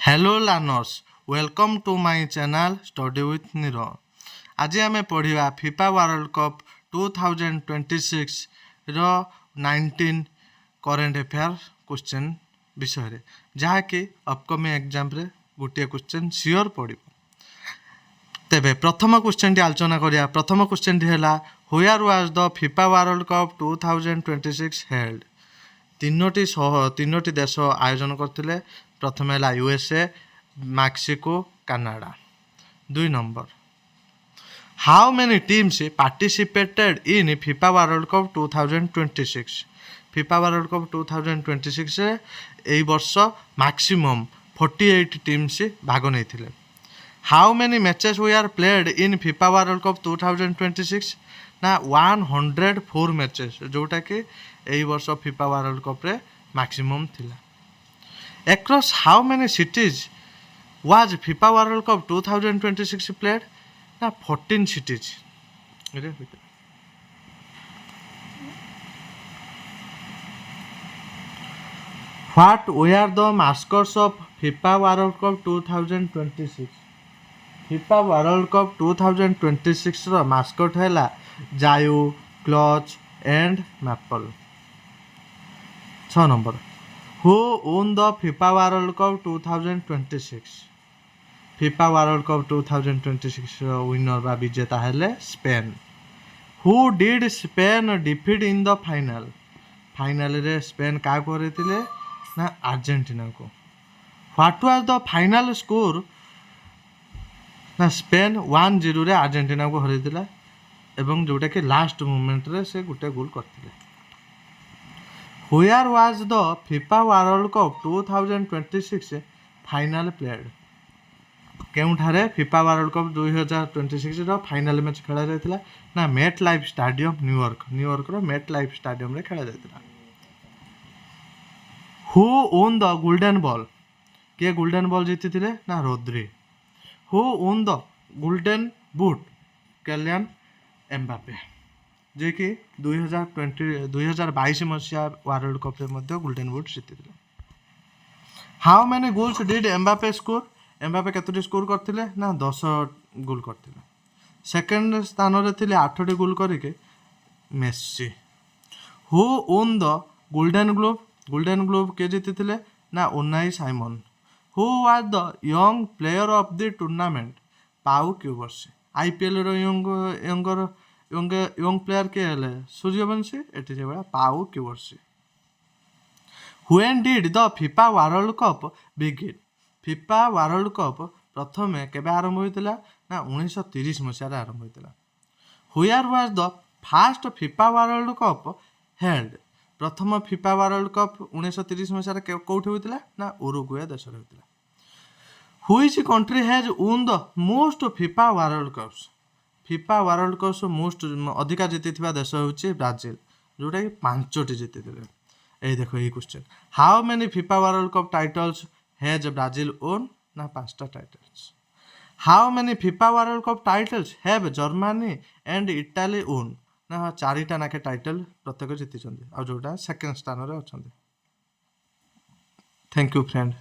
Hello learners welcome to my channel study with Neero. आज आम पढ़ा फिफा वर्ल्ड कप 2026 रो 19 करेन्ट अफेयर क्वेश्चन विषय जहाँकि अपकमिंग एग्जाम रे गोटे क्वेश्चन सियोर पड़ो। तेबे प्रथम क्वेश्चन टी आलोचना करिया। प्रथम क्वेश्चन टी हैला where was the FIFA World Cup 2026 held. तीनोटी देश आयोजन करथिले। प्रथम है USA, Mexico, Canada. 2 number how many teams participated in FIFA World Cup 2026। FIFA World Cup 2026 रे एई वर्ष मैक्सिमम 48 टीम्स भाग नहीं। How many matches we are played in FIFA World Cup 2026 ना 104 मैचेस, जोटा कि एई वर्ष फिफा वर्ल्ड कप रे मैक्सिमम थिला। Across how many cities was FIFA World Cup 2026 played? ना 14 cities. What were the mascots of FIFA World Cup 2026? FIFA World Cup 2026 row mascot हैला जायू, clutch and maple. 6 number Who won the FIFA World Cup 2026? FIFA World Cup 2026 winner बा विजेता हेले Spain. Who did Spain defeat in the final? Final रे Spain का करथिले ना Argentina को। What was the final score? ना स्पेन 1-0 रे अर्जेंटीना को हरैतिला एवं जोटा कि लास्ट मोमेंट रे से गुटे गोल करथिले। Where was the FIFA World Cup 2026 final played? केउठारे फिफा वर्ल्ड कप 2026 रो फाइनल मैच खेला जायतिला ना मेट लाइफ स्टेडियम न्यूयॉर्क रो मेट लाइफ स्टेडियम रे खेला जायतिला। Who won the golden ball? के गोल्डन बॉल जीतिथिले ना रोद्री। Who won the golden boot? Kylian Mbappe, जे कि 2022 मसीहा वर्ल्ड कप रे मध्ये गोल्डन बूट जीतिथिले। How many goals did Mbappe score? Mbappe केतोटी स्कोर करथिले ना 10 गोल करथिले। सेकंड स्थान रे थिले 8टी गोल करिके Messi. Who won the golden globe? Golden globe के जीतिथिले ना Unai Simon. Who was the young player of the tournament? Pau Cubarsi. IPL रो यंग प्लेयर के हेले सूर्यवंशी, एटी जे पाउ क्यूबर्सी। When did the FIFA World Cup begin? FIFA World Cup प्रथमे केबे आरंभ होइतिला ना 1930 मसिया आरंभ होइतिला। Where was the first FIFA World Cup held? प्रथम FIFA World Cup 1930 मसिया कोठे होइतिला ना उरुग्वे देश रे होइतिला। Which country has won the most FIFA World Cups? FIFA World Cups most अधिका जीतिथिबा देश होउची ब्राजिल, जोटा कि 5टी जीतिथिले। ए देखो ये question how many FIFA World Cup titles has Brazil won ना 5टा titles. How many FIFA World Cup titles have Germany and Italy won ना 4टा नाके टाइटल प्रत्येक जीति आ जोटा सेकंड स्थान रे अछंती। Thank you friend.